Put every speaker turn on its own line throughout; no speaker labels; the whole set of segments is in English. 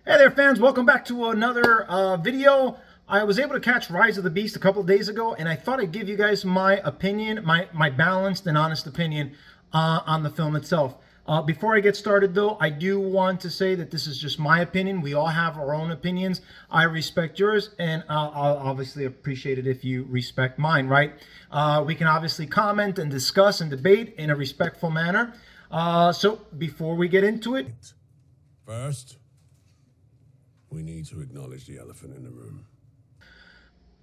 Hey there, fans. Welcome back to another video. I was able to catch Rise of the Beast a couple of days ago, and I thought I'd give you guys my opinion, my balanced and honest opinion on the film itself. Before I get started, though, I do want to say that this is just my opinion. We all have our own opinions. I respect yours, and I'll obviously appreciate it if you respect mine, right? We can obviously comment and discuss and debate in a respectful manner. So before we get into it,
first, we need to acknowledge the elephant in the room.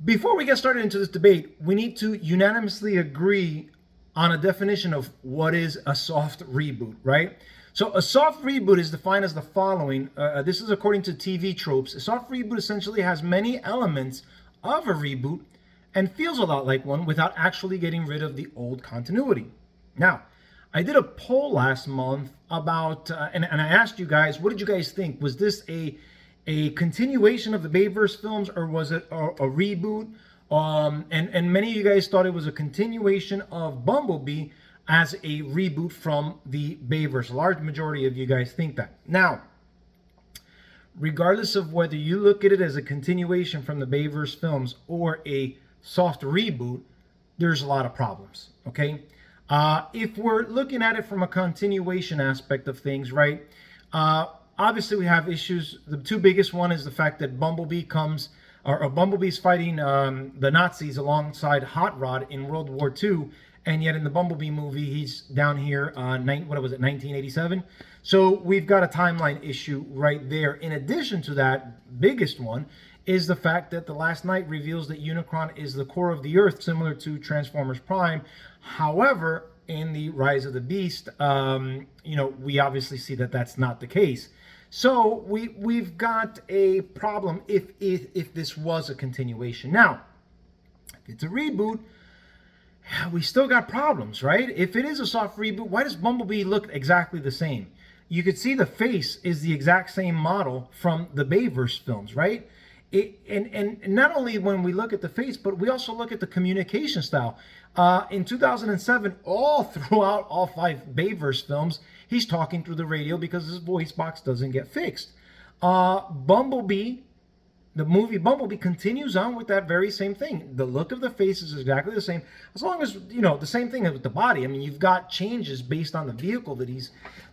Before we get started into this debate, we need to unanimously agree on a definition of what is a soft reboot, right? So a soft reboot is defined as the following. This is according to TV tropes. A soft reboot essentially has many elements of a reboot and feels a lot like one without actually getting rid of the old continuity. Now, I did a poll last month about, and I asked you guys, what did you guys think? Was this a continuation of the Bayverse films, or was it a reboot? And many of you guys thought it was a continuation of Bumblebee as a reboot from the Bayverse. A large majority of you guys think that. Now, regardless of whether you look at it as a continuation from the Bayverse films or a soft reboot, there's a lot of problems, okay? If we're looking at it from a continuation aspect of things, right? Obviously, we have issues. The two biggest one is the fact that Bumblebee comes, or Bumblebee's fighting the Nazis alongside Hot Rod in World War II, and yet in the Bumblebee movie, he's down here, 1987? So we've got a timeline issue right there. In addition to that, biggest one is the fact that The Last Knight reveals that Unicron is the core of the Earth, similar to Transformers Prime. However, in the Rise of the Beast, we obviously see that that's not the case. So we've got a problem if this was a continuation. Now, if it's a reboot, we still got problems, right? If it is a soft reboot, why does Bumblebee look exactly the same? You could see the face is the exact same model from the Bayverse films, right? And not only when we look at the face, but we also look at the communication style. In 2007, all throughout all 5 Bayverse films, he's talking through the radio because his voice box doesn't get fixed. Bumblebee, the movie Bumblebee, continues on with that very same thing. The look of the face is exactly the same, as long as, the same thing with the body. I mean, you've got changes based on the vehicle that he's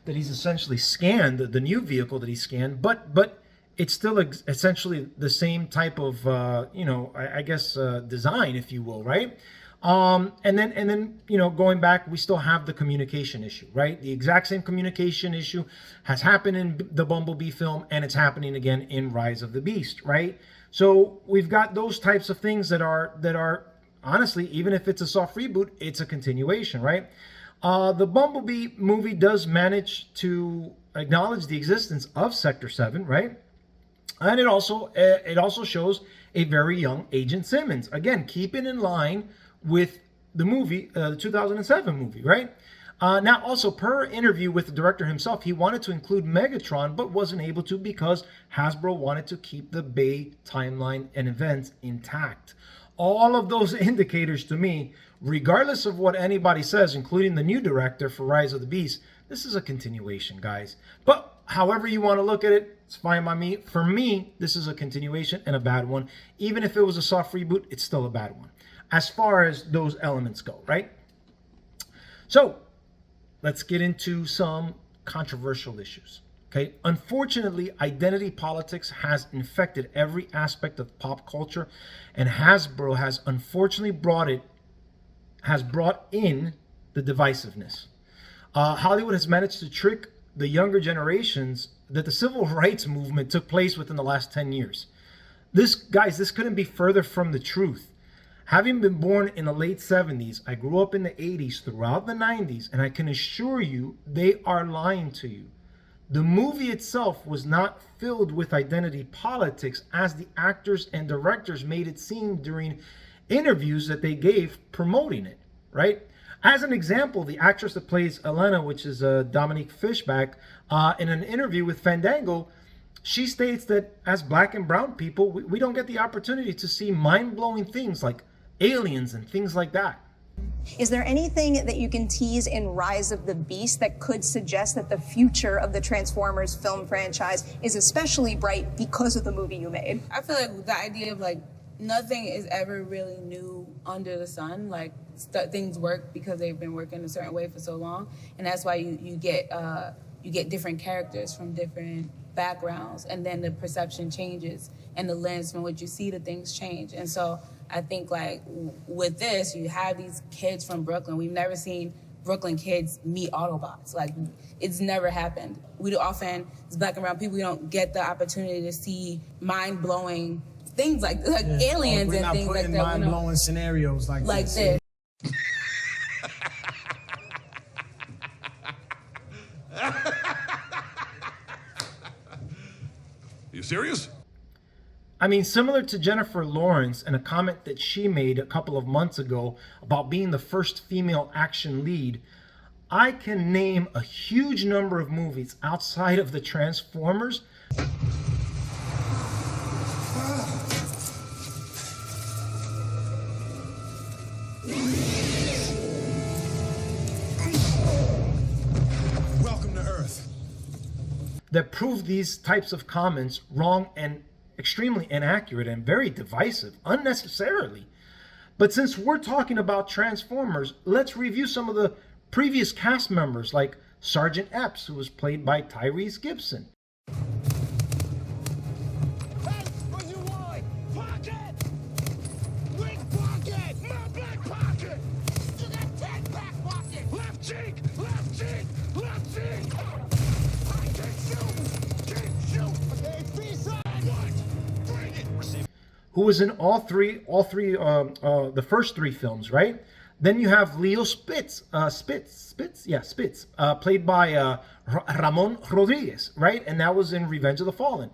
essentially scanned, the new vehicle that he scanned, but it's still essentially the same type of, design, if you will, right? And then, going back, we still have the communication issue, right? The exact same communication issue has happened in the Bumblebee film, and it's happening again in Rise of the Beast, right? So we've got those types of things that are honestly, even if it's a soft reboot, it's a continuation, right? The Bumblebee movie does manage to acknowledge the existence of Sector 7, right? And it also shows a very young Agent Simmons. Again, keeping in line with the movie, the 2007 movie, right? Now, also, per interview with the director himself, he wanted to include Megatron, but wasn't able to because Hasbro wanted to keep the Bay timeline and events intact. All of those indicators to me, regardless of what anybody says, including the new director for Rise of the Beast, this is a continuation, guys. But however you want to look at it, it's fine by me. For me, this is a continuation and a bad one. Even if it was a soft reboot, it's still a bad one, as far as those elements go, right? So let's get into some controversial issues. Okay, unfortunately, identity politics has infected every aspect of pop culture, and Hasbro has unfortunately brought in the divisiveness. Hollywood has managed to trick the younger generations that the civil rights movement took place within the last 10 years. This couldn't be further from the truth. Having been born in the late 70s, I grew up in the 80s, throughout the 90s, and I can assure you they are lying to you. The movie itself was not filled with identity politics, as the actors and directors made it seem during interviews that they gave promoting it, right? As an example, the actress that plays Elena, which is Dominique Fishback, in an interview with Fandango, she states that as black and brown people, we don't get the opportunity to see mind-blowing things like aliens and things like that.
Is there anything that you can tease in Rise of the Beast that could suggest that the future of the Transformers film franchise is especially bright because of the movie you made?
I feel like the idea of like nothing is ever really new under the sun. Like things work because they've been working a certain way for so long, and that's why you get different characters from different backgrounds, and then the perception changes and the lens from which you see the things change. And so I think like with this, you have these kids from Brooklyn. We've never seen Brooklyn kids meet Autobots. Like it's never happened. We often, as Black and brown people, we don't get the opportunity to see mind-blowing things like aliens and things like that.
Mind-blowing scenarios like
this.
You serious?
I mean, similar to Jennifer Lawrence and a comment that she made a couple of months ago about being the first female action lead, I can name a huge number of movies outside of the Transformers
Welcome to Earth.
that prove these types of comments wrong and extremely inaccurate and very divisive unnecessarily. But since we're talking about Transformers, let's review some of the previous cast members, like Sergeant Epps, who was played by Tyrese Gibson.
Hey, what you want? Pocket! Big pocket! My back pocket! You got 10 back pocket! Left cheek! Left cheek! Left cheek! I can shoot! Okay, B-side! What? Bring it!
Who was in the first three films, right? Then you have Leo Spitz, played by Ramon Rodriguez, right? And that was in Revenge of the Fallen.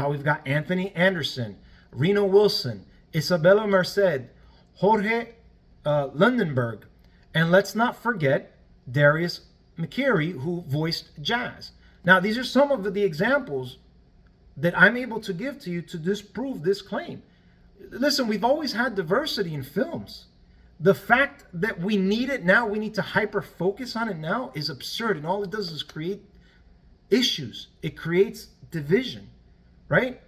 We've got Anthony Anderson, Reno Wilson, Isabella Merced, Jorge Lundenberg, and let's not forget Darius McCary, who voiced Jazz. Now, these are some of the examples that I'm able to give to you to disprove this claim. Listen, we've always had diversity in films. The fact that we need it now, we need to hyper focus on it now, is absurd. And all it does is create issues. It creates division, right?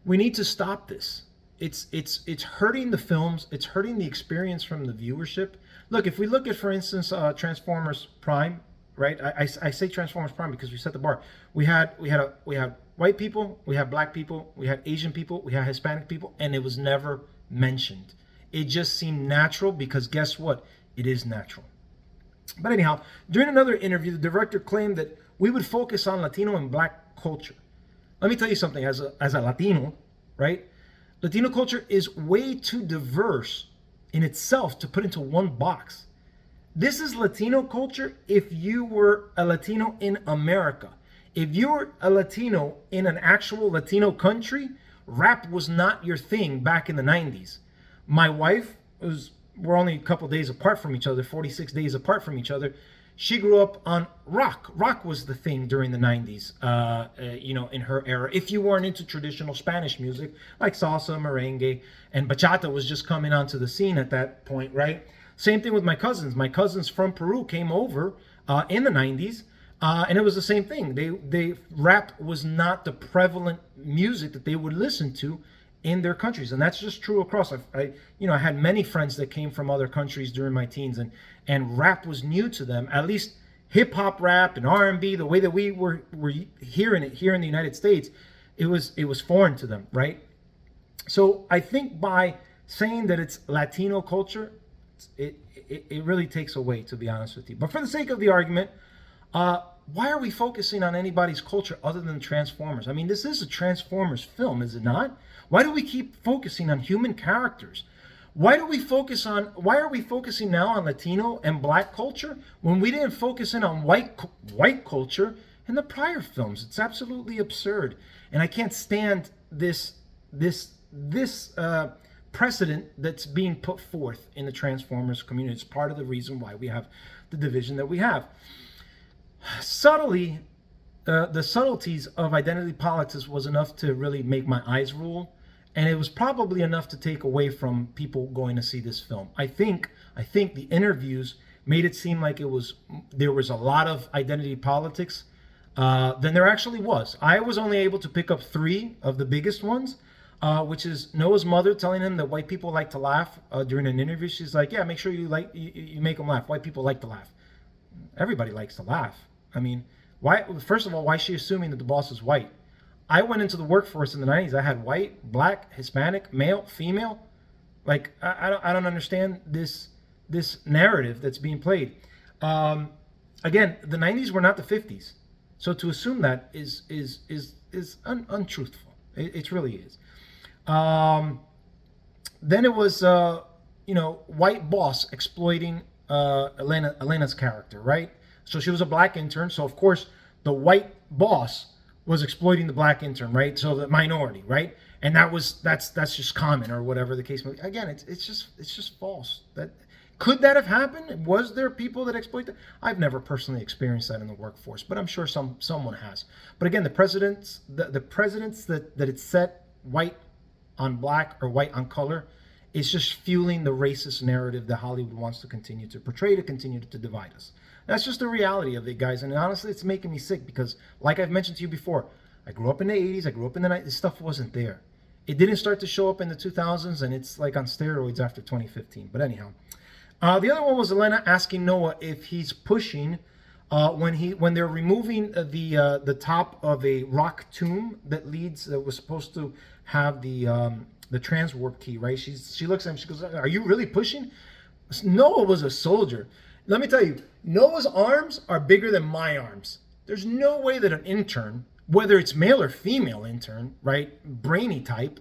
We need to stop this. It's hurting the films. It's hurting the experience from the viewership. Look, if we look at, for instance, Transformers Prime, right? I say Transformers Prime because we set the bar. We had white people, we had black people, we had Asian people, we had Hispanic people, and it was never mentioned. It just seemed natural because guess what? It is natural. But anyhow, during another interview, the director claimed that we would focus on Latino and black culture. Let me tell you something, as a Latino, right? Latino culture is way too diverse in itself to put into one box. This is Latino culture if you were a Latino in America. If you were a Latino in an actual Latino country, rap was not your thing back in the 90s. My wife, we're only a couple days apart from each other, 46 days apart from each other. She grew up on rock. Rock was the thing during the 90s, in her era. If you weren't into traditional Spanish music, like salsa, merengue, and bachata was just coming onto the scene at that point, right? Same thing with my cousins. My cousins from Peru came over in the 90s. And it was the same thing. Rap was not the prevalent music that they would listen to in their countries, and that's just true across. I had many friends that came from other countries during my teens, and rap was new to them. At least hip hop rap and R&B, the way that we were hearing it here in the United States, it was foreign to them, right? So I think by saying that it's Latino culture, it really takes away, to be honest with you. But for the sake of the argument, why are we focusing on anybody's culture other than Transformers? I mean, this is a Transformers film, is it not? Why do we keep focusing on human characters? Why are we focusing now on Latino and black culture when we didn't focus in on white culture in the prior films? It's absolutely absurd. And I can't stand this precedent that's being put forth in the Transformers community. It's part of the reason why we have the division that we have. Subtly, the subtleties of identity politics was enough to really make my eyes roll. and it was probably enough to take away from people going to see this film. I think the interviews made it seem like there was a lot of identity politics than there actually was. I was only able to pick up 3 of the biggest ones, which is Noah's mother telling him that white people like to laugh during an interview. She's like, yeah, make sure you make them laugh. White people like to laugh. Everybody likes to laugh. I mean, why? First of all, why is she assuming that the boss is white? I went into the workforce in the 90s. I had white, black, Hispanic, male, female. Like, I don't understand this narrative that's being played. Again, the 90s were not the 50s. So to assume that is untruthful. It really is. Then it was, white boss exploiting Elena's character, right? So she was a black intern. So of course the white boss was exploiting the black intern, right? So the minority, right? And that's just common, or whatever the case may be. Again, it's just false. Could that have happened? Was there people that exploit that? I've never personally experienced that in the workforce, but I'm sure someone has. But again, the precedents that it's set white on black or white on color is just fueling the racist narrative that Hollywood wants to continue to portray, to continue to divide us. That's just the reality of it, guys. And honestly, it's making me sick because, like I've mentioned to you before, I grew up in the 80s, I grew up in the 90s. This stuff wasn't there. It didn't start to show up in the 2000s, and it's like on steroids after 2015. But anyhow, the other one was Elena asking Noah if he's pushing when they're removing the top of a rock tomb that was supposed to have the transwarp key, right? She looks at him, she goes, "Are you really pushing?" Noah was a soldier. Let me tell you, Noah's arms are bigger than my arms. There's no way that an intern, whether it's male or female intern, right, brainy type,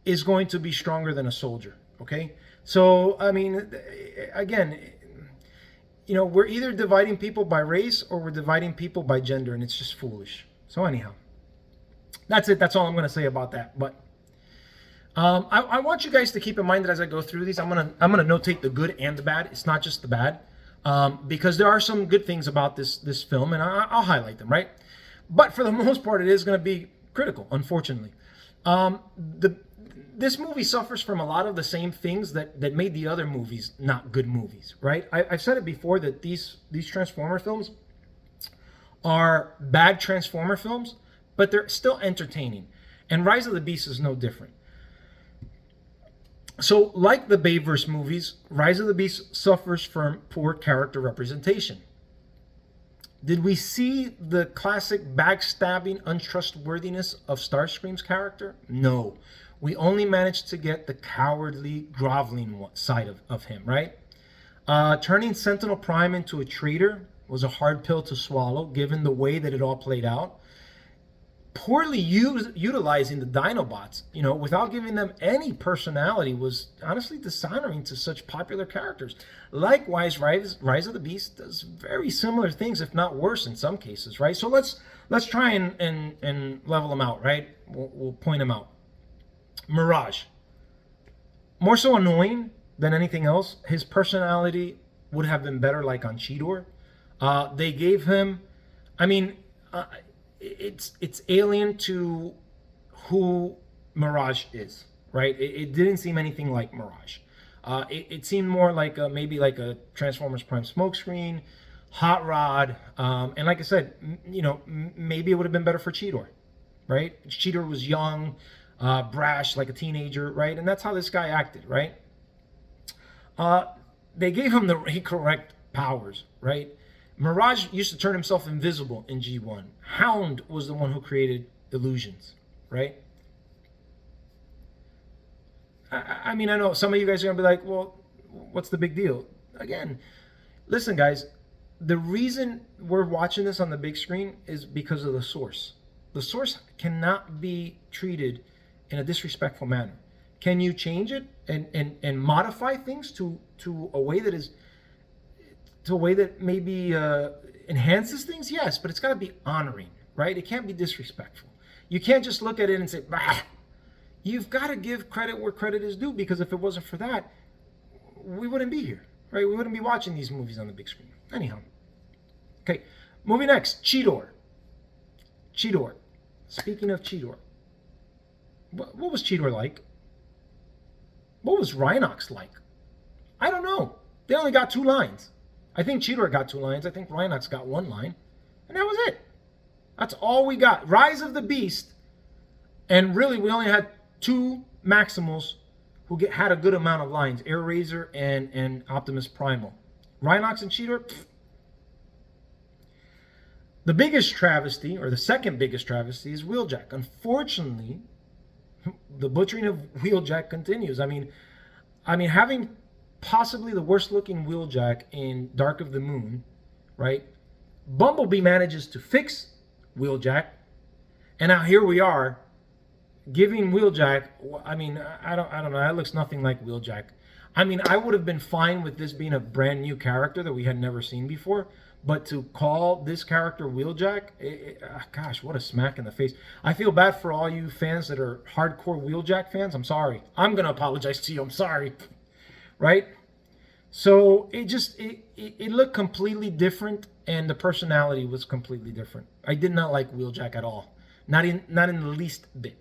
is going to be stronger than a soldier, okay? So, I mean, again, we're either dividing people by race or we're dividing people by gender, and it's just foolish. So anyhow, that's it. That's all I'm going to say about that. But I want you guys to keep in mind that as I go through these, I'm gonna notate the good and the bad. It's not just the bad, because there are some good things about this film, and I'll highlight them, right? But for the most part, it is going to be critical, unfortunately. This movie suffers from a lot of the same things that made the other movies not good movies, right? I've said it before that these Transformer films are bad Transformer films, but they're still entertaining. And Rise of the Beast is no different. So, like the Bayverse movies, Rise of the Beast suffers from poor character representation. Did we see the classic backstabbing untrustworthiness of Starscream's character? No. We only managed to get the cowardly, groveling side of him, right? Turning Sentinel Prime into a traitor was a hard pill to swallow, given the way that it all played out. Poorly utilizing the Dinobots, without giving them any personality, was honestly dishonoring to such popular characters. Likewise, Rise of the Beast does very similar things, if not worse in some cases, right? So let's try and level them out, right? We'll point them out. Mirage, more so annoying than anything else. His personality would have been better, like on Cheetor. They gave him, it's alien to who Mirage is, right? It didn't seem anything like Mirage. It seemed more like maybe like a Transformers Prime smokescreen, Hot Rod, and like I said, maybe it would have been better for Cheetor, right? Cheetor was young, brash, like a teenager, right? And that's how this guy acted, right? They gave him the incorrect powers, right? Mirage used to turn himself invisible in G1. Hound was the one who created illusions, right? I know some of you guys are going to be like, well, what's the big deal? Again, listen, guys, the reason we're watching this on the big screen is because of the source. The source cannot be treated in a disrespectful manner. Can you change it and modify things to a way that is, to a way that maybe enhances things? Yes, but it's got to be honoring, right? It can't be disrespectful. You can't just look at it and say, bah. You've got to give credit where credit is due, because if it wasn't for that, we wouldn't be here, right? We wouldn't be watching these movies on the big screen. Anyhow. Okay, moving next, Cheetor. Cheetor. Speaking of Cheetor, what was Cheetor like? What was Rhinox like? I don't know. They only got 2 lines. I think Cheetor got 2 lines. I think Rhinox got 1 line. And that was it. That's all we got. Rise of the Beast. And really, we only had 2 Maximals who had a good amount of lines. Air Razor and Optimus Primal. Rhinox and Cheetor, pfft. The biggest travesty, or the second biggest travesty, is Wheeljack. Unfortunately, the butchering of Wheeljack continues. I mean, having possibly the worst looking Wheeljack in Dark of the Moon, right? Bumblebee manages to fix Wheeljack, and now here we are giving Wheeljack. I mean, I don't know. That looks nothing like Wheeljack. I mean, I would have been fine with this being a brand new character that we had never seen before, but to call this character Wheeljack, gosh, what a smack in the face. I feel bad for all you fans that are hardcore Wheeljack fans. I'm sorry. I'm gonna apologize to you. I'm sorry. Right? So it looked completely different, and the personality was completely different. I did not like Wheeljack at all. Not in the least bit.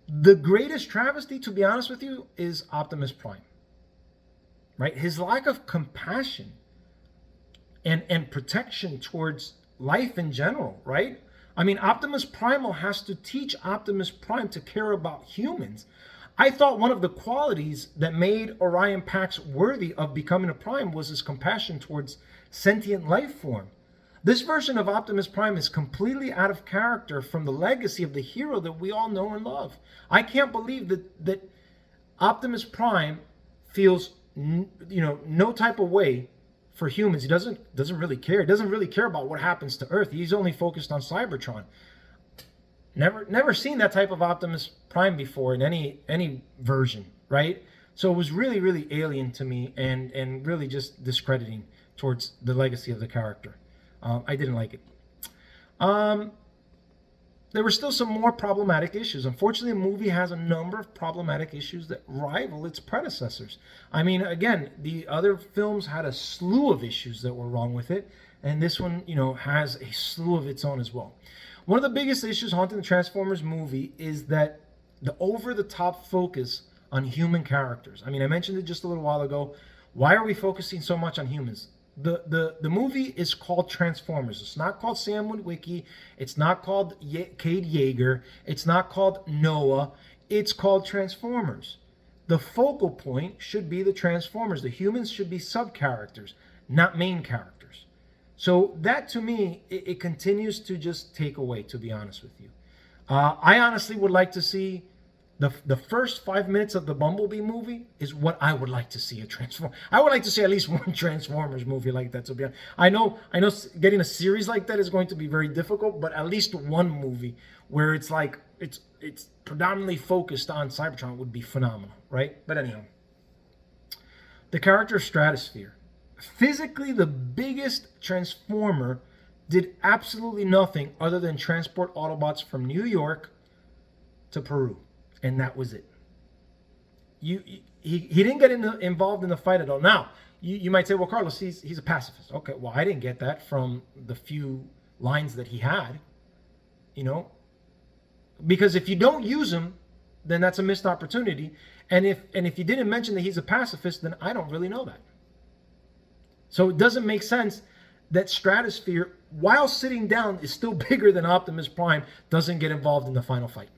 The greatest travesty, to be honest with you, is Optimus Prime. Right? His lack of compassion and protection towards life in general, right? I mean, Optimus Primal has to teach Optimus Prime to care about humans. I thought one of the qualities that made Orion Pax worthy of becoming a Prime was his compassion towards sentient life form. This version of Optimus Prime is completely out of character from the legacy of the hero that we all know and love. I can't believe that Optimus Prime feels no type of way for humans. He doesn't really care. He doesn't really care about what happens to Earth. He's only focused on Cybertron. Never seen that type of Optimus Prime before in any version, right? So it was really, really alien to me and really just discrediting towards the legacy of the character. I didn't like it. There were still some more problematic issues. Unfortunately, the movie has a number of problematic issues that rival its predecessors. I mean, again, the other films had a slew of issues that were wrong with it, and this one, has a slew of its own as well. One of the biggest issues haunting the Transformers movie is that the over-the-top focus on human characters. I mean, I mentioned it just a little while ago. Why are we focusing so much on humans? The movie is called Transformers. It's not called Sam Witwicky. It's not called Cade Yeager. It's not called Noah. It's called Transformers. The focal point should be the Transformers. The humans should be sub-characters, not main characters. So that, to me, it continues to just take away, to be honest with you. I honestly would like to see the first 5 minutes of the Bumblebee movie is what I would like to see a Transform. I would like to see at least one Transformers movie like that. To be honest, I know getting a series like that is going to be very difficult, but at least one movie where it's like it's predominantly focused on Cybertron would be phenomenal, right? But anyhow, the character Stratosphere, physically the biggest Transformer, did absolutely nothing other than transport Autobots from New York to Peru. And that was it. He didn't get involved in the fight at all. Now, you might say, well, Carlos, he's a pacifist. Okay, well, I didn't get that from the few lines that he had, because if you don't use him, then that's a missed opportunity. And if you didn't mention that he's a pacifist, then I don't really know that. So it doesn't make sense that Stratosphere, while sitting down, is still bigger than Optimus Prime, doesn't get involved in the final fight.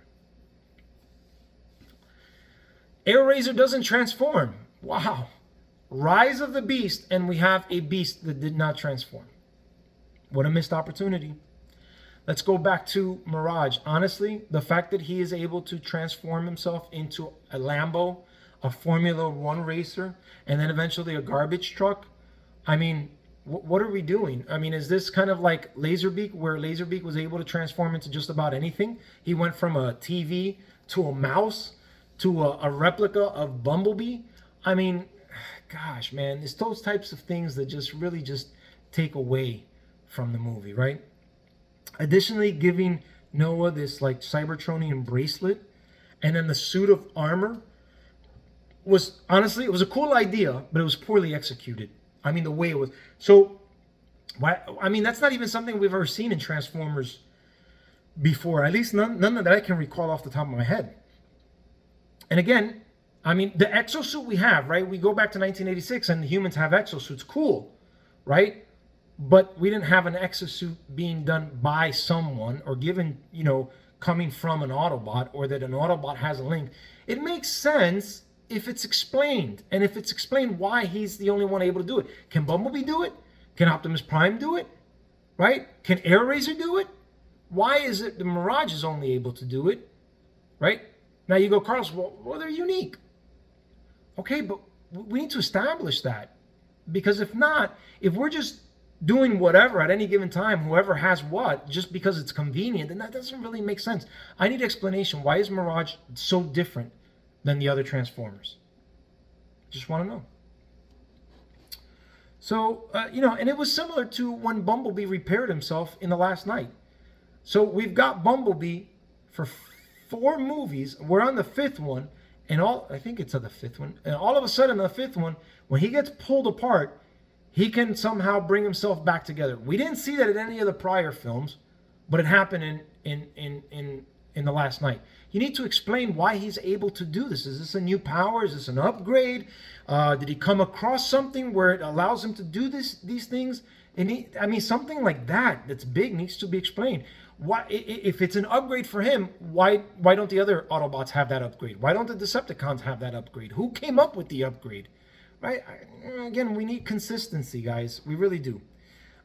Air Razor doesn't transform. Wow. Rise of the Beast, and we have a beast that did not transform. What a missed opportunity. Let's go back to Mirage. Honestly, the fact that he is able to transform himself into a Lambo, a Formula One racer, and then eventually a garbage truck, I mean, what are we doing? I mean, is this kind of like Laserbeak, where Laserbeak was able to transform into just about anything? He went from a TV to a mouse to a replica of Bumblebee. I mean, gosh, man, it's those types of things that just really just take away from the movie, right? Additionally, giving Noah this like Cybertronian bracelet and then the suit of armor was, honestly, it was a cool idea, but it was poorly executed. I mean, the way it was. So, I mean, that's not even something we've ever seen in Transformers before. At least none that I can recall off the top of my head. And again, I mean, the exosuit we have, right? We go back to 1986 and the humans have exosuits. Cool, right? But we didn't have an exosuit being done by someone or given, coming from an Autobot, or that an Autobot has a link. It makes sense if it's explained. And if it's explained why he's the only one able to do it. Can Bumblebee do it? Can Optimus Prime do it? Right? Can AirRaiser do it? Why is it the Mirage is only able to do it? Right? Now you go, Carlos, well, they're unique. Okay, but we need to establish that. Because if not, if we're just doing whatever at any given time, whoever has what, just because it's convenient, then that doesn't really make sense. I need explanation. Why is Mirage so different than the other Transformers? Just want to know. So, and it was similar to when Bumblebee repaired himself in The Last Knight. So we've got Bumblebee for 4 movies. We're on the 5th one, and I think it's on the 5th one. And all of a sudden, the 5th one, when he gets pulled apart, he can somehow bring himself back together. We didn't see that in any of the prior films, but it happened in The Last Knight. You need to explain why he's able to do this. Is this a new power? Is this an upgrade? Did he come across something where it allows him to do these things? And something like that's big needs to be explained. Why, if it's an upgrade for him, why don't the other Autobots have that upgrade? Why don't the Decepticons have that upgrade? Who came up with the upgrade? Right? Again, we need consistency, guys. We really do.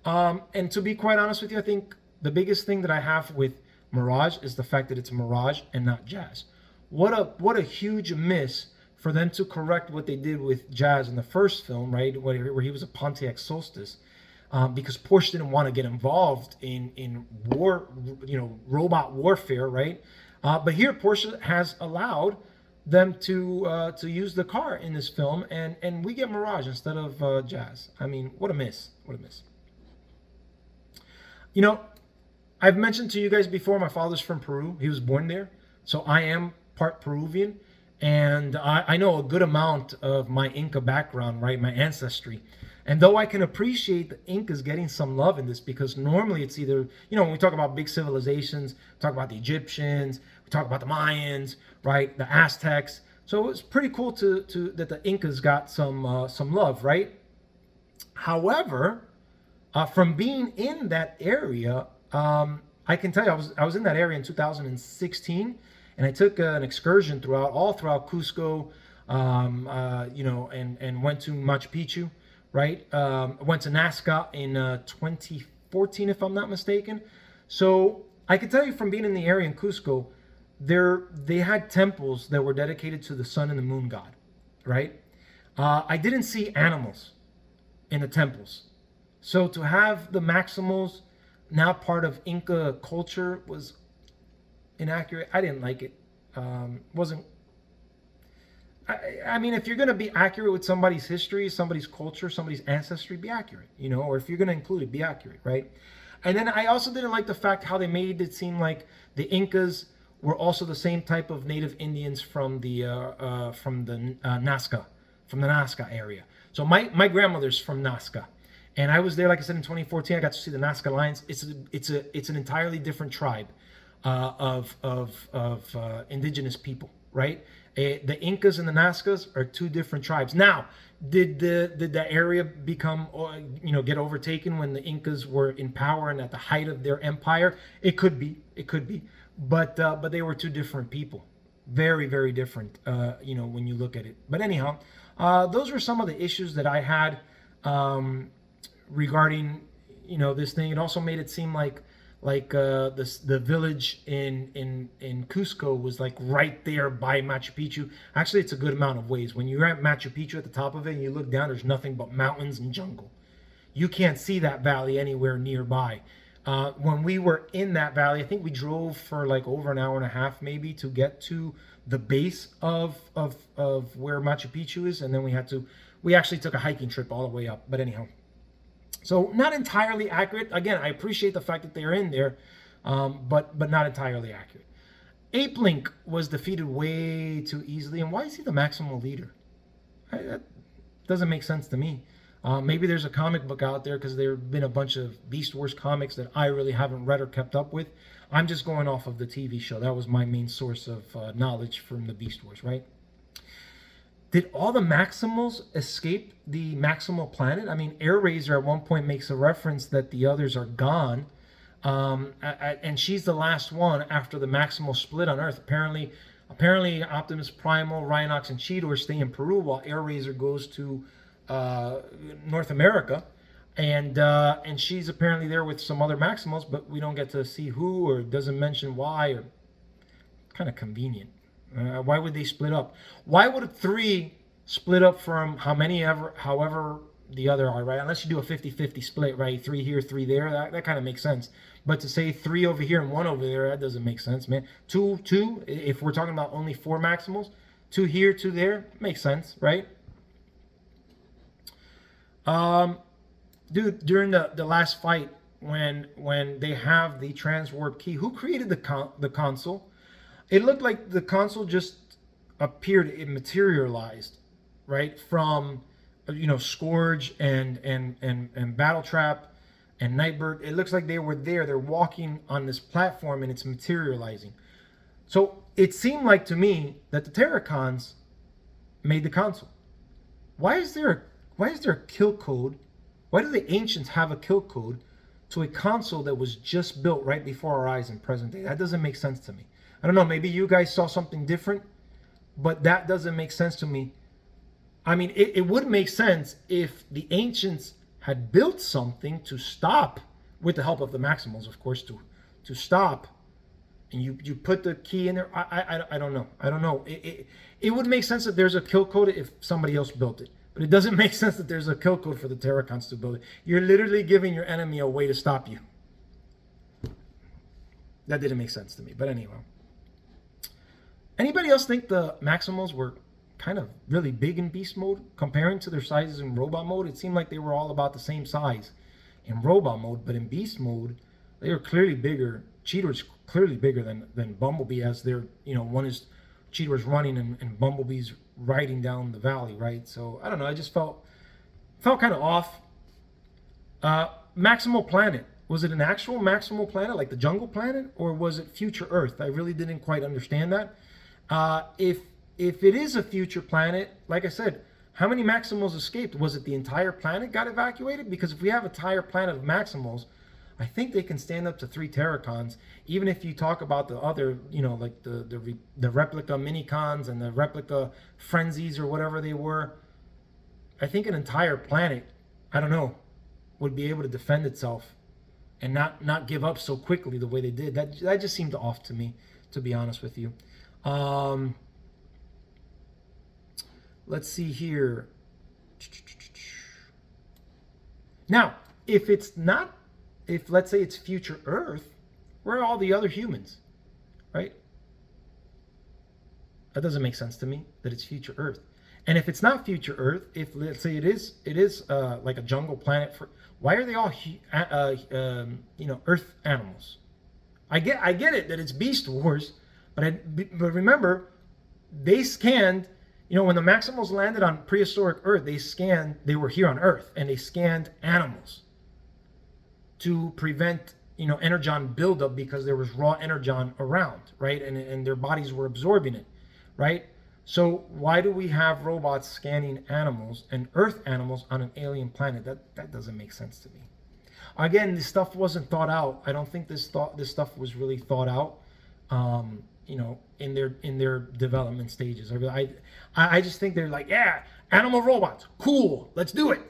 And to be quite honest with you, I think the biggest thing that I have with Mirage is the fact that it's Mirage and not Jazz. What a huge miss for them to correct what they did with Jazz in the first film, right? Where he was a Pontiac Solstice. Because Porsche didn't want to get involved in war, robot warfare, right? But here Porsche has allowed them to use the car in this film, and we get Mirage instead of Jazz. I mean, what a miss! What a miss! I've mentioned to you guys before, my father's from Peru. He was born there, so I am part Peruvian, and I know a good amount of my Inca background, right? My ancestry. And though I can appreciate the Incas getting some love in this, because normally it's either, when we talk about big civilizations, we talk about the Egyptians, we talk about the Mayans, right, the Aztecs. So it was pretty cool to that the Incas got some love, right? However, from being in that area, I can tell you, I was in that area in 2016, and I took an excursion all throughout Cusco, and went to Machu Picchu. Right, went to Nazca in 2014, if I'm not mistaken. So I can tell you from being in the area in Cusco, they had temples that were dedicated to the sun and the moon god, right? I didn't see animals in the temples. So to have the Maximals now part of Inca culture was inaccurate. I didn't like it. Wasn't. I mean, if you're going to be accurate with somebody's history, somebody's culture, somebody's ancestry, be accurate, or if you're going to include it, be accurate, right? And then I also didn't like the fact how they made it seem like the Incas were also the same type of native Indians from the Nazca area. So my grandmother's from Nazca, and I was there, like I said, in 2014. I got to see the Nazca Lions. It's an entirely different tribe of indigenous people, right? The Incas and the Nazcas are 2 different tribes. Now, did the area become, get overtaken when the Incas were in power and at the height of their empire? It could be, but they were 2 different people, very, very different. When you look at it. But anyhow, those were some of the issues that I had regarding this thing. It also made it seem like the village in Cusco was like right there by Machu Picchu. Actually, it's a good amount of ways. When you're at Machu Picchu at the top of it and you look down, there's nothing but mountains and jungle. You can't see that valley anywhere nearby. When we were in that valley, I think we drove for like over an hour and a half maybe to get to the base of where Machu Picchu is, and then we actually took a hiking trip all the way up. But anyhow. So not entirely accurate. Again, I appreciate the fact that they're in there, but not entirely accurate. Ape Link was defeated way too easily. And why is he the Maximal leader? That doesn't make sense to me. Maybe there's a comic book out there, because there have been a bunch of Beast Wars comics that I really haven't read or kept up with. I'm just going off of the TV show. That was my main source of knowledge from the Beast Wars, right? Did all the Maximals escape the Maximal planet? I mean, Air Razor at one point makes a reference that the others are gone. And she's the last one after the Maximal split on Earth. Apparently Optimus Primal, Rhinox, and Cheetor stay in Peru while Air Razor goes to North America. And she's apparently there with some other Maximals, but we don't get to see who, or doesn't mention why, or kind of convenient. Why would they split up? Why would 3 split up from however the other are, right? Unless you do a 50-50 split, right? 3 here, 3 there, that kind of makes sense. But to say 3 over here and 1 over there, that doesn't make sense, man. Two, if we're talking about only 4 Maximals, 2 here, 2 there, makes sense, right? Dude, during the last fight, when they have the transwarp key, who created the console? It looked like the console just appeared, it materialized, right? From, Scourge and Battletrap and Nightbird. It looks like they were there. They're walking on this platform and it's materializing. So it seemed like to me that the Terracons made the console. Why is there a kill code? Why do the ancients have a kill code to a console that was just built right before our eyes in present day? That doesn't make sense to me. I don't know, maybe you guys saw something different, but that doesn't make sense to me. I mean, it would make sense if the ancients had built something to stop, with the help of the Maximals, of course, to stop, and you put the key in there. I don't know. I don't know. It would make sense that there's a kill code if somebody else built it, but it doesn't make sense that there's a kill code for the Terracons to build it. You're literally giving your enemy a way to stop you. That didn't make sense to me, but anyway. Anybody else think the Maximals were kind of really big in beast mode comparing to their sizes in robot mode? It seemed like they were all about the same size in robot mode, but in beast mode they were clearly bigger. Cheetor's clearly bigger than Bumblebee, as they're, one is Cheetor's running and Bumblebee's riding down the valley, right? So I don't know, I just felt kind of off. Maximal planet, was it an actual Maximal planet like the jungle planet, or was it future Earth? I really didn't quite understand that. If it is a future planet, like I said, how many Maximals escaped? Was it the entire planet got evacuated? Because if we have an entire planet of Maximals, I think they can stand up to 3 Terracons. Even if you talk about the other, like the replica Minicons and the replica Frenzies or whatever they were, I think an entire planet, I don't know, would be able to defend itself and not give up so quickly the way they did. That just seemed off to me, to be honest with you. Let's see here. Now, if let's say it's future Earth, where are all the other humans, right? That doesn't make sense to me, that it's future Earth. And if it's not future Earth, if let's say it is like a jungle planet, why are they all Earth animals? I get it that it's Beast Wars, but remember, they scanned. When the Maximals landed on prehistoric Earth, they were here on Earth, and they scanned animals to prevent, energon buildup, because there was raw energon around, right? And their bodies were absorbing it, right? So why do we have robots scanning animals and Earth animals on an alien planet? That doesn't make sense to me. Again, this stuff wasn't thought out. I don't think this stuff was really thought out. In their development stages. I just think they're like, yeah, animal robots, cool, let's do it.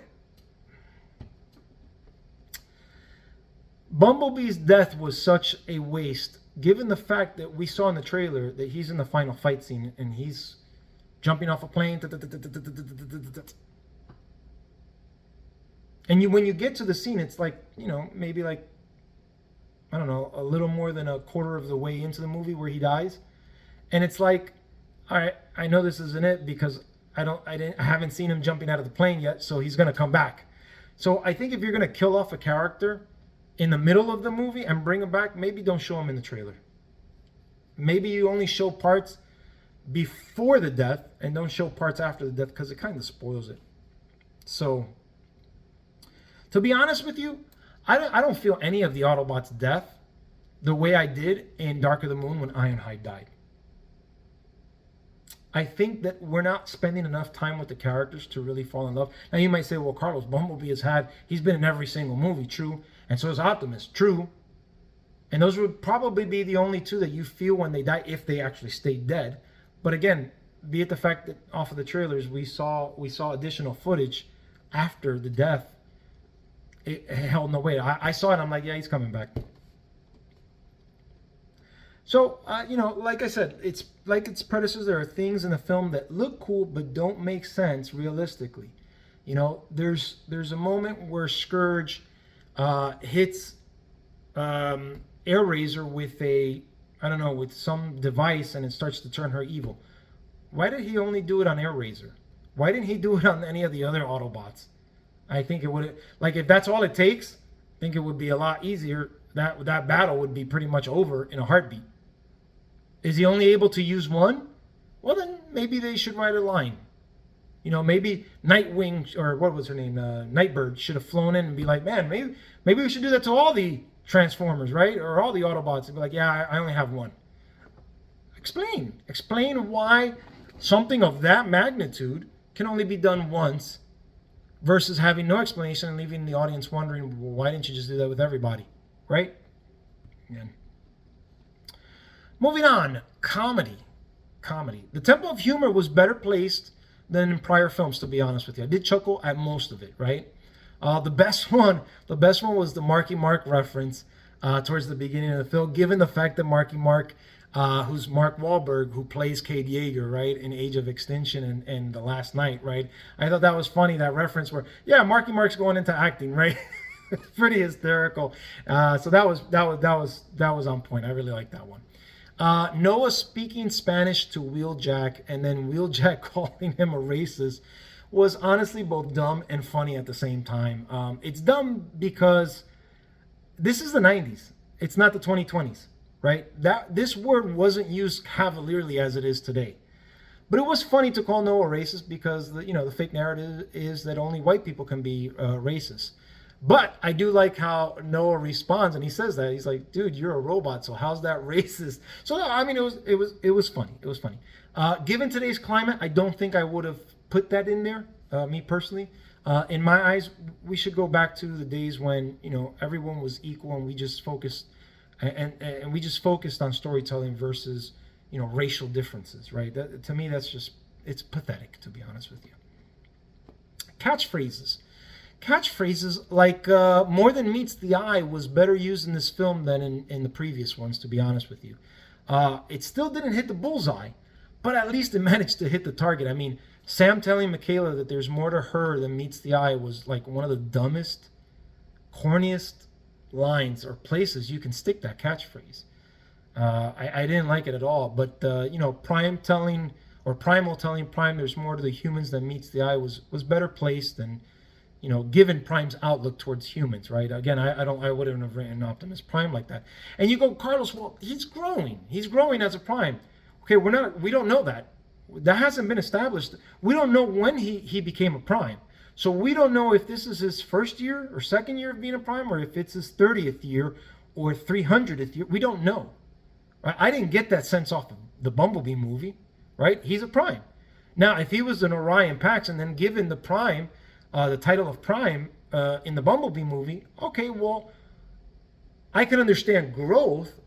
Bumblebee's death was such a waste, given the fact that we saw in the trailer that he's in the final fight scene and he's jumping off a plane. And when you get to the scene, it's like, maybe like, I don't know, a little more than a quarter of the way into the movie where he dies. And it's like, all right, I know this isn't it, because I haven't seen him jumping out of the plane yet, so he's going to come back. So I think if you're going to kill off a character in the middle of the movie and bring him back, maybe don't show him in the trailer. Maybe you only show parts before the death and don't show parts after the death, because it kind of spoils it. So To be honest with you, I don't feel any of the Autobots' death the way I did in Dark of the Moon when Ironhide died. I think that we're not spending enough time with the characters to really fall in love. Now you might say, well, Carlos, Bumblebee he's been in every single movie, true. And so is Optimus, true. And those would probably be the only two that you feel when they die, if they actually stay dead. But again, be it the fact that off of the trailers, we saw additional footage after the death. It held no weight. I saw it, I'm like, yeah, he's coming back. So, like I said, it's like its predecessors. There are things in the film that look cool but don't make sense realistically. There's a moment where Scourge hits Airazor with some device, and it starts to turn her evil. Why did he only do it on Airazor? Why didn't he do it on any of the other Autobots? I think it would, if that's all it takes, I think it would be a lot easier. That battle would be pretty much over in a heartbeat. Is he only able to use one? Well, then maybe they should write a line. Maybe Nightwing, or what was her name, Nightbird, should have flown in and be like, man, maybe we should do that to all the Transformers, right? Or all the Autobots. And be like, yeah, I only have one. Explain why something of that magnitude can only be done once, versus having no explanation and leaving the audience wondering, well, why didn't you just do that with everybody, right? Yeah. Moving on, comedy. The tempo of humor was better placed than in prior films, to be honest with you. I did chuckle at most of it, right? The best one was the Marky Mark reference towards the beginning of the film, given the fact that Marky Mark, who's Mark Wahlberg, who plays Cade Yeager, right, in Age of Extinction and The Last Night, right? I thought that was funny, that reference where, yeah, Marky Mark's going into acting, right? Pretty hysterical. So that was on point. I really like that one. Noah speaking Spanish to Wheeljack and then Wheeljack calling him a racist was honestly both dumb and funny at the same time. It's dumb because this is the 90s. It's not the 2020s, right? This word wasn't used cavalierly as it is today. But it was funny to call Noah racist because the fake narrative is that only white people can be racist. But I do like how Noah responds, and he says that he's like, "Dude, you're a robot, so how's that racist?" So I mean, it was funny. It was funny. Given today's climate, I don't think I would have put that in there. Me personally, in my eyes, we should go back to the days when everyone was equal, and we just focused and we just focused on storytelling versus racial differences. Right? To me, it's pathetic, to be honest with you. Catchphrases like more than meets the eye was better used in this film than in the previous ones, to be honest with you. It still didn't hit the bullseye, but at least it managed to hit the target. I mean, Sam telling Michaela that there's more to her than meets the eye was like one of the dumbest, corniest lines or places you can stick that catchphrase. I didn't like it at all, but Primal telling Prime there's more to the humans than meets the eye was better placed than given Prime's outlook towards humans, right? Again, I wouldn't have written Optimus Prime like that. And you go, Carlos, well, he's growing as a Prime. Okay, we don't know that. That hasn't been established. We don't know when he became a Prime. So we don't know if this is his first year or second year of being a Prime, or if it's his 30th year or 300th year. We don't know. Right? I didn't get that sense off of the Bumblebee movie, right? He's a Prime. Now, if he was an Orion Pax and then given the Prime, the title of Prime in the Bumblebee movie, okay, well, I can understand growth.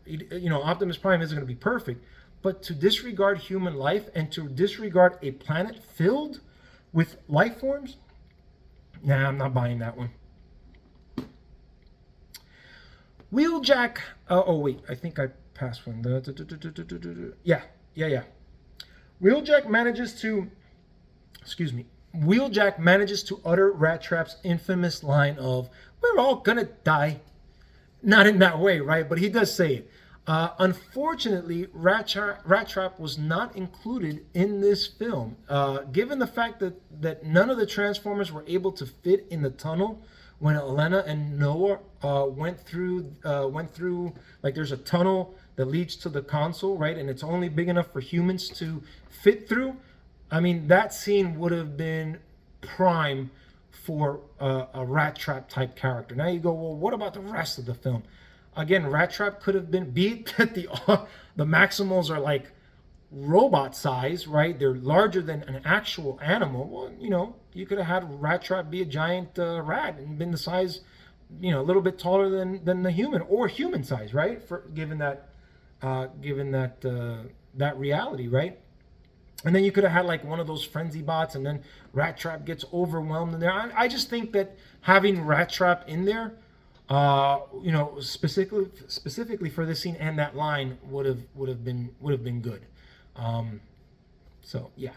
Optimus Prime isn't going to be perfect, but to disregard human life and to disregard a planet filled with life forms, nah, I'm not buying that one. Wheeljack, oh wait, I think I passed one. Yeah. Wheeljack manages to utter Rat Trap's infamous line of, "We're all gonna die." Not in that way, right? But he does say it. Unfortunately, Rat Trap was not included in this film. Given the fact that none of the Transformers were able to fit in the tunnel when Elena and Noah went through, like there's a tunnel that leads to the console, right? And it's only big enough for humans to fit through. I mean, that scene would have been prime for a rat trap type character. Now you go, well, what about the rest of the film? Again, rat trap could have been, be it that the Maximals are like robot size, right? They're larger than an actual animal. Well, you know, you could have had rat trap be a giant rat and been the size, you know, a little bit taller than the human, or human size, right? For given that that reality, right? And then you could have had like one of those frenzy bots, and then rat trap gets overwhelmed in there. I just think that having rat trap in there, you know, specifically for this scene and that line would have been good. So yeah.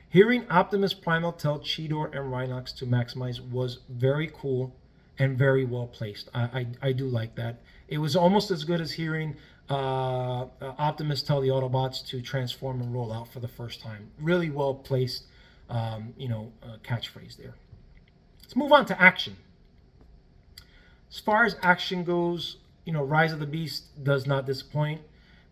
Hearing Optimus Primal tell Cheetor and Rhinox to maximize was very cool and very well placed. I do like that. It was almost as good as hearing Optimus tell the Autobots to transform and roll out for the first time. Really well placed, you know, catchphrase there. Let's move on to action. As far as action goes, you know, Rise of the Beast does not disappoint.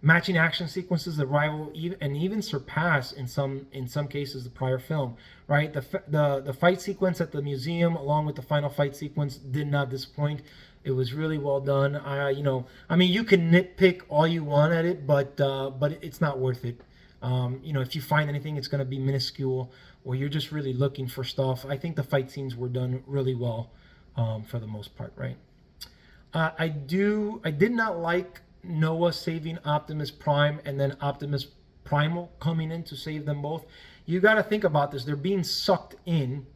Matching action sequences that rival even surpass in some cases the prior film, right? The fight sequence at the museum, along with the final fight sequence, did not disappoint. It was really well done. You know, I mean, you can nitpick all you want at it, but it's not worth it. You know, if you find anything, it's going to be minuscule, or you're just really looking for stuff. I think the fight scenes were done really well, for the most part, right? I did not like Noah saving Optimus Prime and then Optimus Primal coming in to save them both. You got to think about this. They're being sucked in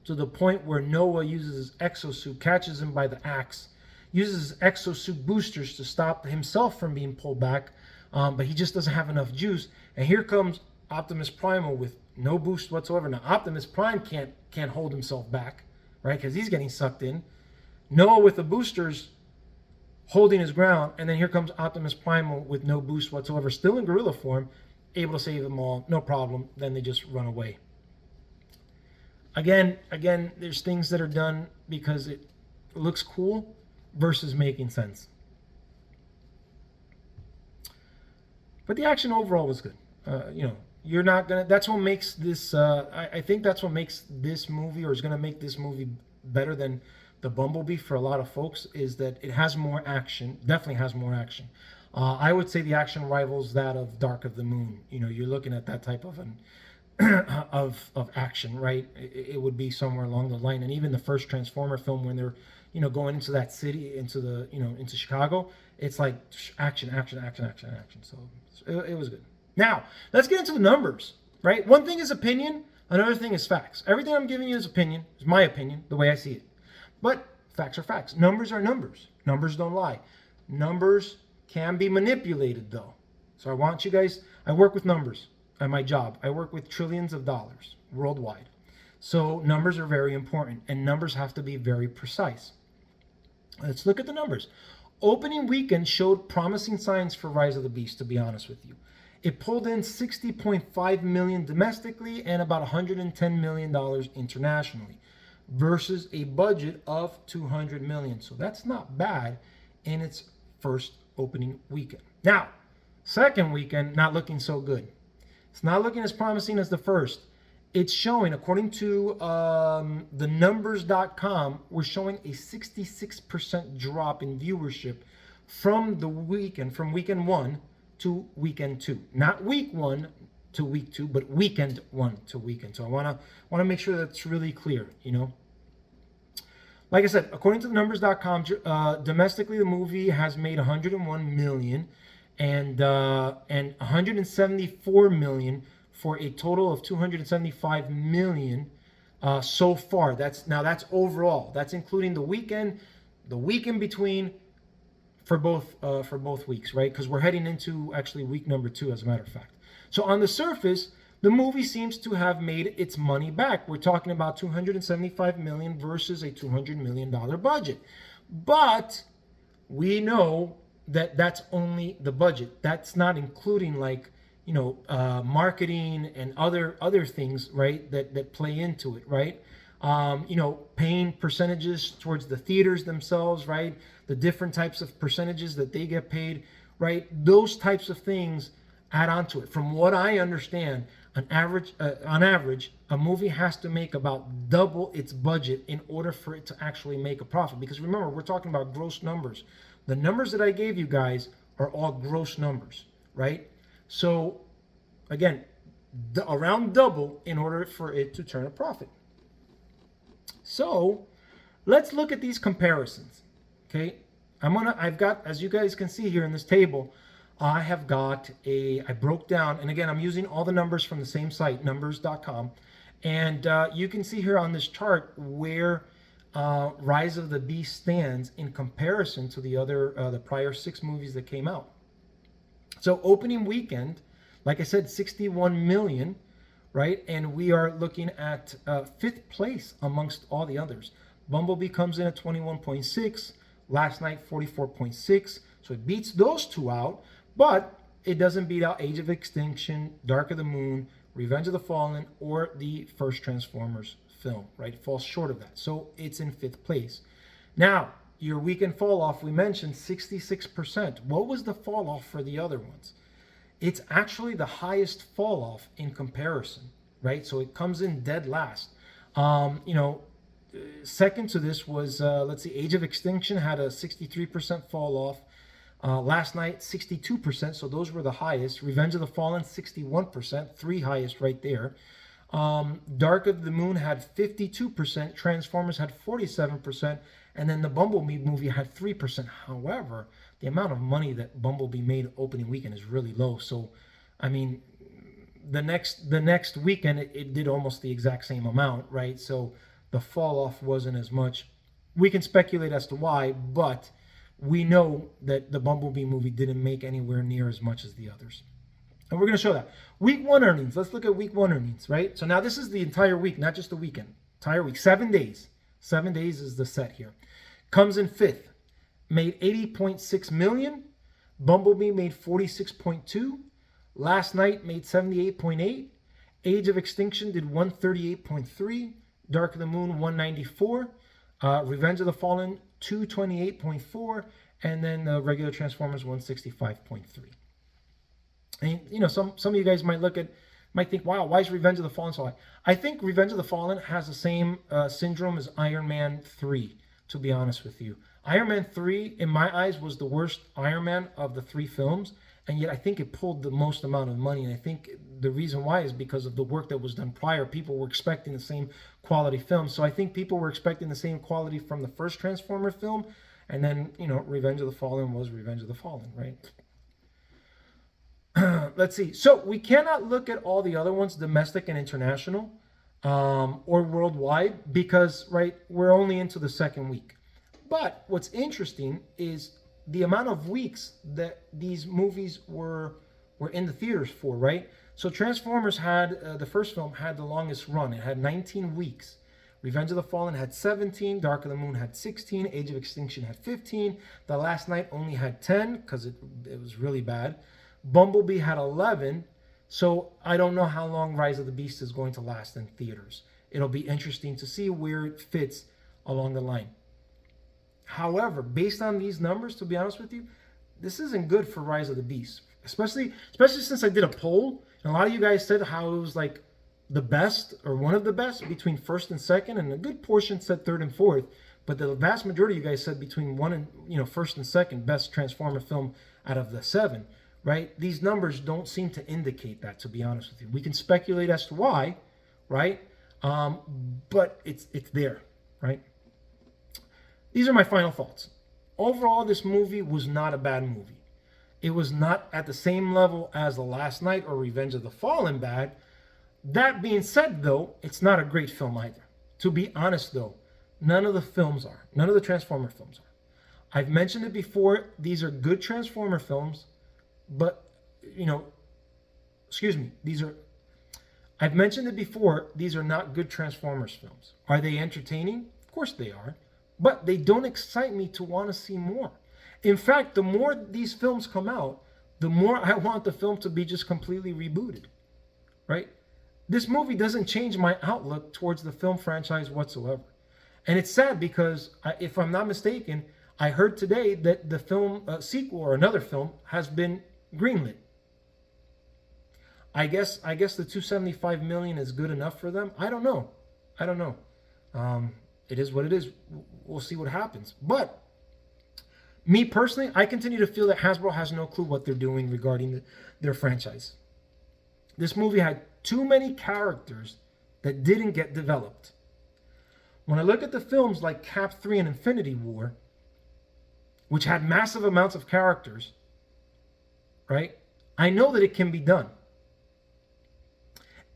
to the point where Noah uses his exosuit, catches him by the axe, uses his exosuit boosters to stop himself from being pulled back, but he just doesn't have enough juice. And here comes Optimus Primal with no boost whatsoever. Now Optimus Prime can't hold himself back, right? Because he's getting sucked in. Noah with the boosters holding his ground, and then here comes Optimus Primal with no boost whatsoever, still in gorilla form, able to save them all, no problem. Then they just run away. Again, there's things that are done because it looks cool versus making sense. But the action overall was good. You know, you're not gonna. That's what makes this. I think that's what makes this movie, or is gonna make this movie better than the Bumblebee for a lot of folks, is that it has more action. Definitely has more action. I would say the action rivals that of Dark of the Moon. You know, you're looking at that type of an of action, right? It would be somewhere along the line. And even the first Transformer film, when they're, you know, going into that city, into Chicago, it's like action. So it was good. Now let's get into the numbers, right? One thing is opinion, another thing is facts. Everything I'm giving you is opinion, is my opinion, the way I see it. But facts are facts. Numbers are numbers. Numbers don't lie. Numbers can be manipulated, though. So I want you guys, I work with numbers at my job. I work with trillions of dollars worldwide. So numbers are very important, and numbers have to be very precise. Let's look at the numbers. Opening weekend showed promising signs for Rise of the Beast, to be honest with you. It pulled in $60.5 million domestically and about $110 million internationally, versus a budget of $200 million. So that's not bad in its first opening weekend. Now, second weekend, not looking so good. It's not looking as promising as the first. It's showing, according to the numbers.com, we're showing a 66% drop in viewership from the weekend, from weekend 1 to weekend 2. Not week 1 to week 2, but weekend 1 to weekend. So I want to make sure that's really clear, you know. Like I said, according to the numbers.com, domestically the movie has made $101 million and $174 million for a total of $275 million so far. That's overall. That's including the weekend between for both weeks, right? Because we're heading into actually week number 2, as a matter of fact. So on the surface, the movie seems to have made its money back. We're talking about $275 million versus a $200 million budget. But we know that that's only the budget. That's not including, like, you know, marketing and other things, right, that play into it, right? You know, paying percentages towards the theaters themselves, right? The different types of percentages that they get paid, right? Those types of things add on to it. From what I understand, On average, a movie has to make about double its budget in order for it to actually make a profit. Because remember, we're talking about gross numbers. The numbers that I gave you guys are all gross numbers, right? So again, around double in order for it to turn a profit. So let's look at these comparisons. Okay, I've got, as you guys can see here in this table, I broke down, and again, I'm using all the numbers from the same site, numbers.com. And you can see here on this chart where Rise of the Beast stands in comparison to the prior 6 movies that came out. So opening weekend, like I said, 61 million, right? And we are looking at 5th place amongst all the others. Bumblebee comes in at 21.6, Last Night 44.6. So it beats those 2 out. But it doesn't beat out Age of Extinction, Dark of the Moon, Revenge of the Fallen, or the first Transformers film, right? It falls short of that. So it's in 5th place. Now, your weekend fall off, we mentioned 66%. What was the fall off for the other ones? It's actually the highest fall off in comparison, right? So it comes in dead last. Second to this was, let's see, Age of Extinction had a 63% fall off. Last Night, 62%, so those were the highest. Revenge of the Fallen, 61%, 3 highest right there. Dark of the Moon had 52%, Transformers had 47%, and then the Bumblebee movie had 3%. However, the amount of money that Bumblebee made opening weekend is really low. So, I mean, the next weekend, it did almost the exact same amount, right? So the fall off wasn't as much. We can speculate as to why, but we know that the Bumblebee movie didn't make anywhere near as much as the others. And we're going to show that. Week 1 earnings. Let's look at week 1 earnings, right? So now this is the entire week, not just the weekend. Entire week. 7 days. 7 days is the set here. Comes in 5th. Made 80.6 million. Bumblebee made 46.2. Last Night made 78.8. Age of Extinction did 138.3. Dark of the Moon 194. Revenge of the Fallen 228.4, and then the regular Transformers 165.3. And some of you guys might think, wow, why is Revenge of the Fallen so high? I think Revenge of the Fallen has the same syndrome as Iron Man 3, to be honest with you. Iron Man 3, in my eyes, was the worst Iron Man of the 3 films, and yet I think it pulled the most amount of money, and I think the reason why is because of the work that was done prior. People were expecting the same quality film, so I think people were expecting the same quality from the first Transformer film, and then, Revenge of the Fallen was Revenge of the Fallen, right? Let's see. So we cannot look at all the other ones, domestic and international, or worldwide, because, right, we're only into the 2nd week. But what's interesting is the amount of weeks that these movies were in the theaters for, right? So Transformers had, the first film had the longest run. It had 19 weeks. Revenge of the Fallen had 17. Dark of the Moon had 16. Age of Extinction had 15. The Last Night only had 10 because it was really bad. Bumblebee had 11. So I don't know how long Rise of the Beast is going to last in theaters. It'll be interesting to see where it fits along the line. However, based on these numbers, to be honest with you, this isn't good for Rise of the Beast. Especially since I did a poll, and a lot of you guys said how it was like the best or one of the best between 1st and 2nd, and a good portion said 3rd and 4th. But the vast majority of you guys said between 1 and 1st and 2nd best Transformer film out of the 7, right? These numbers don't seem to indicate that, to be honest with you. We can speculate as to why, right? But it's there, right? These are my final thoughts. Overall, this movie was not a bad movie. It was not at the same level as The Last Night or Revenge of the Fallen bad. That being said, though, it's not a great film either. To be honest, though, none of the films are. None of the Transformer films are. I've mentioned it before. These are good Transformer films, but, I've mentioned it before. These are not good Transformers films. Are they entertaining? Of course they are. But they don't excite me to want to see more. In fact, the more these films come out, the more I want the film to be just completely rebooted, right? This movie doesn't change my outlook towards the film franchise whatsoever. And it's sad because, if I'm not mistaken, I heard today that the film sequel or another film has been greenlit. I guess the 275 million is good enough for them. I don't know. It is what it is. We'll see what happens. But me personally, I continue to feel that Hasbro has no clue what they're doing regarding their franchise. This movie had too many characters that didn't get developed. When I look at the films like Cap 3 and Infinity War, which had massive amounts of characters, right? I know that it can be done.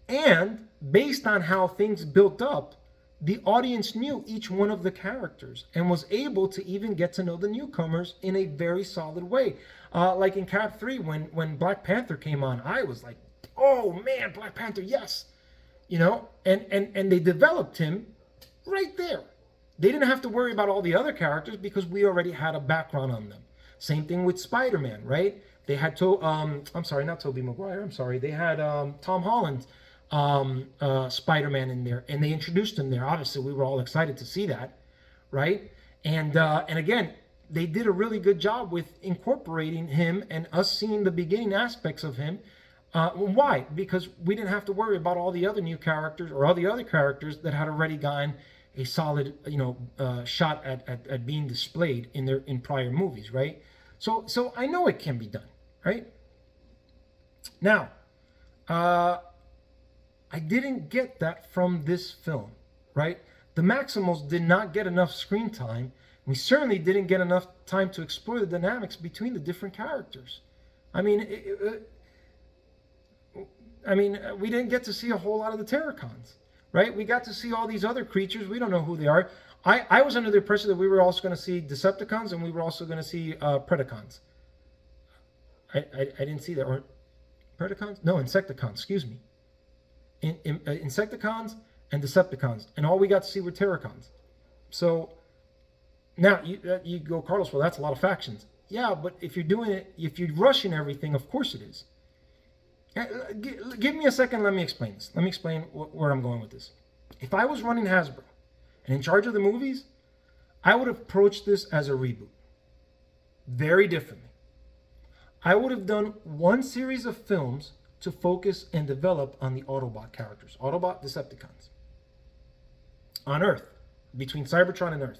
And based on how things built up, the audience knew each one of the characters and was able to even get to know the newcomers in a very solid way. Like in Cap 3, when Black Panther came on, I was like, oh man, Black Panther, yes. You know, and they developed him right there. They didn't have to worry about all the other characters because we already had a background on them. Same thing with Spider-Man, right? They had not Tobey Maguire. I'm sorry. They had Tom Holland, Spider-Man in there, and they introduced him there. Obviously, we were all excited to see that, right? And again, they did a really good job with incorporating him and us seeing the beginning aspects of him. Why? Because we didn't have to worry about all the other new characters or all the other characters that had already gotten a solid, shot at being displayed in prior movies, right? So I know it can be done, right? Now, I didn't get that from this film, right? The Maximals did not get enough screen time. We certainly didn't get enough time to explore the dynamics between the different characters. I mean, we didn't get to see a whole lot of the Terracons, right? We got to see all these other creatures. We don't know who they are. I was under the impression that we were also going to see Decepticons and we were also going to see Predacons. I didn't see that. Or Predacons? No, Insecticons, excuse me. Insecticons and Decepticons. And all we got to see were Terracons. So now you go, Carlos, well, that's a lot of factions. Yeah, but if you're doing it, if you're rushing everything, of course it is. Give me a second. Let me explain this. Let me explain where I'm going with this. If I was running Hasbro and in charge of the movies, I would have approached this as a reboot. Very differently. I would have done one series of films to focus and develop on the Autobot characters. Autobot Decepticons. On Earth. Between Cybertron and Earth.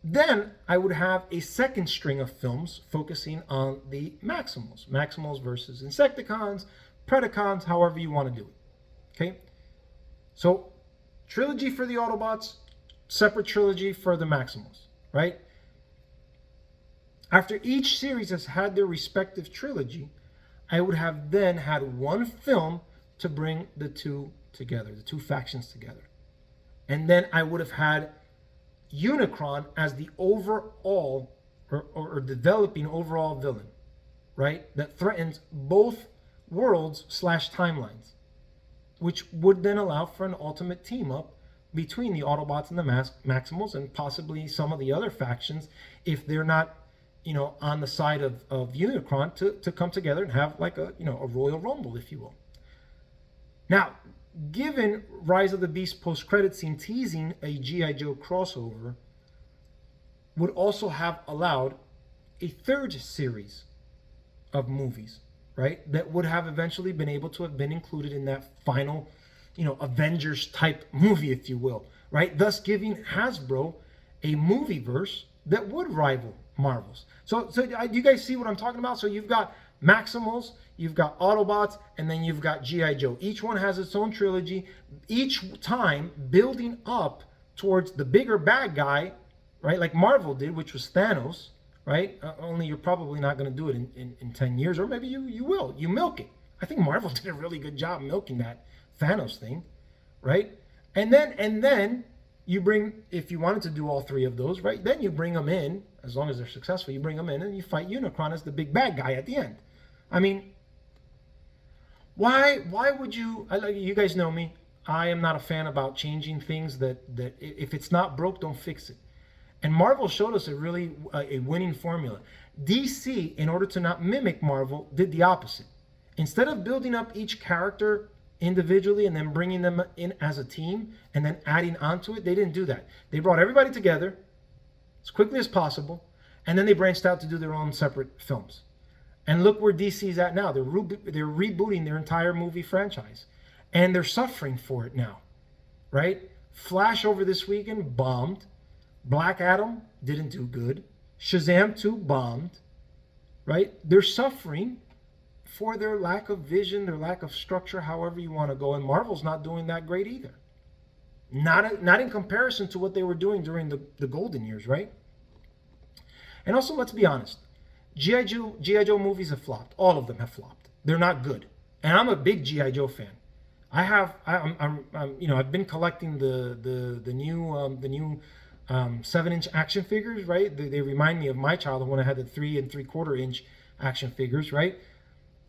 Then I would have a second string of films focusing on the Maximals. Maximals versus Insecticons, Predacons, however you want to do it. Okay? So, trilogy for the Autobots, separate trilogy for the Maximals, right? After each series has had their respective trilogy, I would have then had one film to bring the two together, the two factions together. And then I would have had Unicron as the overall or developing overall villain, right? That threatens both worlds / timelines, which would then allow for an ultimate team up between the Autobots and the Maximals and possibly some of the other factions if they're not, on the side of Unicron to come together and have like a Royal Rumble, if you will. Now, given Rise of the Beast post-credit scene teasing a G.I. Joe crossover, would also have allowed a third series of movies, right? That would have eventually been able to have been included in that final, Avengers type movie, if you will, right? Thus giving Hasbro a movie verse that would rival Marvel's. So you guys see what I'm talking about? So you've got Maximals, you've got Autobots, and then you've got G.I. Joe. Each one has its own trilogy, each time building up towards the bigger bad guy, right? Like Marvel did, which was Thanos, right? Only you're probably not going to do it in 10 years, or maybe you will. You milk it. I think Marvel did a really good job milking that Thanos thing, right? And then you bring, if you wanted to do all three of those, right? Then you bring them in, as long as they're successful, you bring them in and you fight Unicron as the big bad guy at the end. I mean, why would you, you guys know me, I am not a fan about changing things that if it's not broke, don't fix it. And Marvel showed us a winning formula. DC, in order to not mimic Marvel, did the opposite. Instead of building up each character individually and then bringing them in as a team and then adding onto it, they didn't do that. They brought everybody together as quickly as possible, and then they branched out to do their own separate films. And look where DC's at now. They're rebooting their entire movie franchise. And they're suffering for it now, right? Flash over this weekend bombed. Black Adam didn't do good. Shazam 2 bombed, right? They're suffering for their lack of vision, their lack of structure, however you want to go. And Marvel's not doing that great either. Not in comparison to what they were doing during the golden years, right? And also, let's be honest. G.I. Joe movies have flopped. All of them have flopped. They're not good. And I'm a big G.I. Joe fan. I've been collecting the new 7-inch action figures, right? They remind me of my childhood when I had the 3 3/4 inch action figures, right?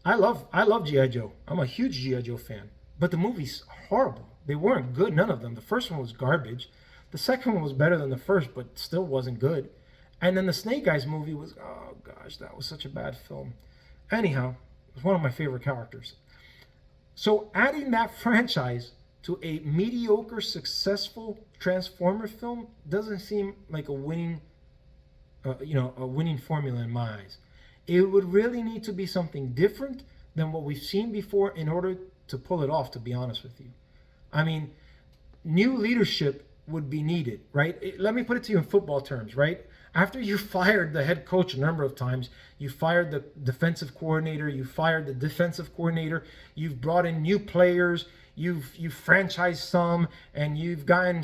I love G.I. Joe. I'm a huge G.I. Joe fan. But the movies are horrible. They weren't good, none of them. The first one was garbage. The second one was better than the first, but still wasn't good. And then the Snake Eyes movie was, oh gosh, that was such a bad film. Anyhow, it was one of my favorite characters. So adding that franchise to a mediocre, successful Transformer film doesn't seem like a winning formula in my eyes. It would really need to be something different than what we've seen before in order to pull it off, to be honest with you. I mean, new leadership would be needed, right? Let me put it to you in football terms, right? After you fired the head coach a number of times, you fired the defensive coordinator, you fired the defensive coordinator, you've brought in new players, you've franchised some, and you've gotten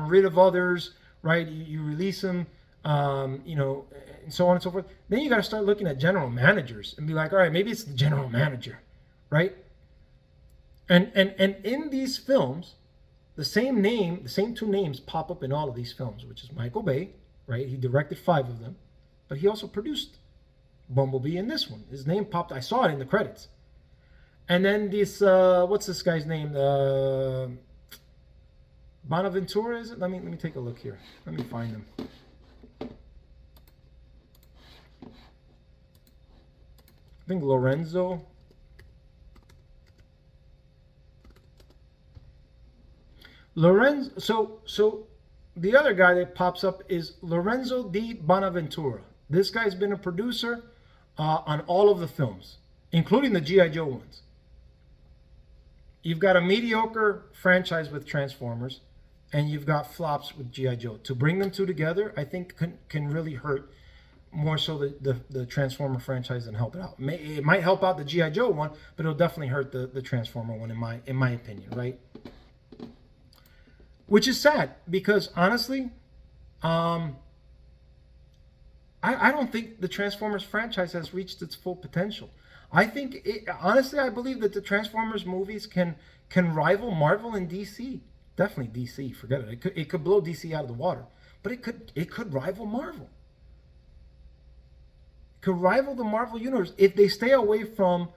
rid of others, right? You release them, and so on and so forth. Then you got to start looking at general managers and be like, all right, maybe it's the general manager, right? And in these films, the same two names pop up in all of these films, which is Michael Bay, right? He directed 5 of them, but he also produced Bumblebee in this one. His name popped. I saw it in the credits. And then this, what's this guy's name? Bonaventura, is it? Let me take a look here. Let me find him. I think Lorenzo. So the other guy that pops up is Lorenzo di Bonaventura. This guy's been a producer on all of the films, including the G.I. Joe ones. You've got a mediocre franchise with Transformers, and you've got flops with G.I. Joe. To bring them two together, I think can really hurt more so the Transformer franchise than help it out. It might help out the G.I. Joe one, but it'll definitely hurt the Transformer one in my opinion, right? Which is sad because honestly, I don't think the Transformers franchise has reached its full potential. I think, honestly, I believe that the Transformers movies can rival Marvel and DC. Definitely DC. Forget it. It could blow DC out of the water, but it could rival Marvel. It could rival the Marvel universe if they stay away from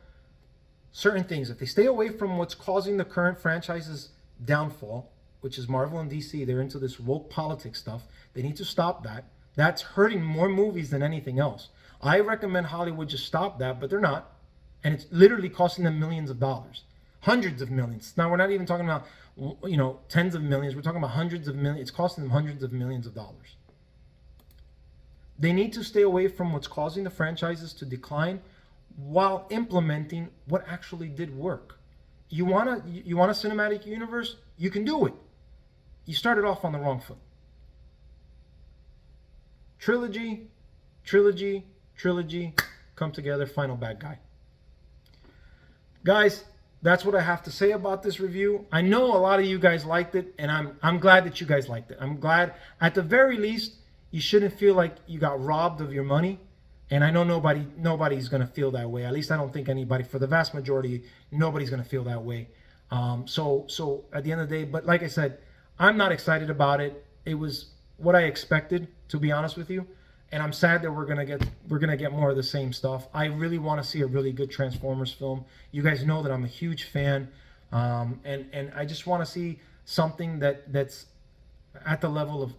certain things. If they stay away from what's causing the current franchise's downfall, which is Marvel and DC. They're into this woke politics stuff. They need to stop that. That's hurting more movies than anything else. I recommend Hollywood just stop that, but they're not. And it's literally costing them millions of dollars. Hundreds of millions. Now, we're not even talking about, tens of millions. We're talking about hundreds of millions. It's costing them hundreds of millions of dollars. They need to stay away from what's causing the franchises to decline while implementing what actually did work. You want a cinematic universe? You can do it. You started off on the wrong foot. Trilogy, come together, final bad guy. Guys, that's what I have to say about this review. I know a lot of you guys liked it, and I'm glad that you guys liked it. I'm glad, at the very least, you shouldn't feel like you got robbed of your money. And I know nobody's going to feel that way. At least I don't think anybody, for the vast majority, nobody's going to feel that way. So at the end of the day, but like I said, I'm not excited about it. It was what I expected, to be honest with you. And I'm sad that we're gonna get more of the same stuff. I really want to see a really good Transformers film. You guys know that I'm a huge fan, and I just want to see something that's at the level of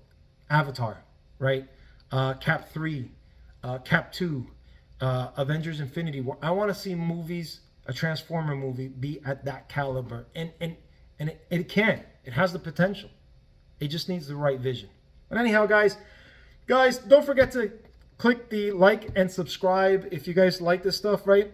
Avatar, right? Cap 3, Cap 2, Avengers Infinity War. I want to see movies, a Transformer movie, be at that caliber, and it can. It has the potential. It just needs the right vision. But anyhow, guys, don't forget to click the like and subscribe if you guys like this stuff, right?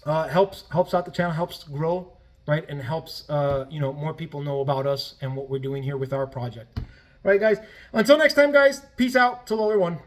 Helps out the channel, helps grow, right? And helps, more people know about us and what we're doing here with our project. All right, guys. Until next time, guys. Peace out. Till everyone.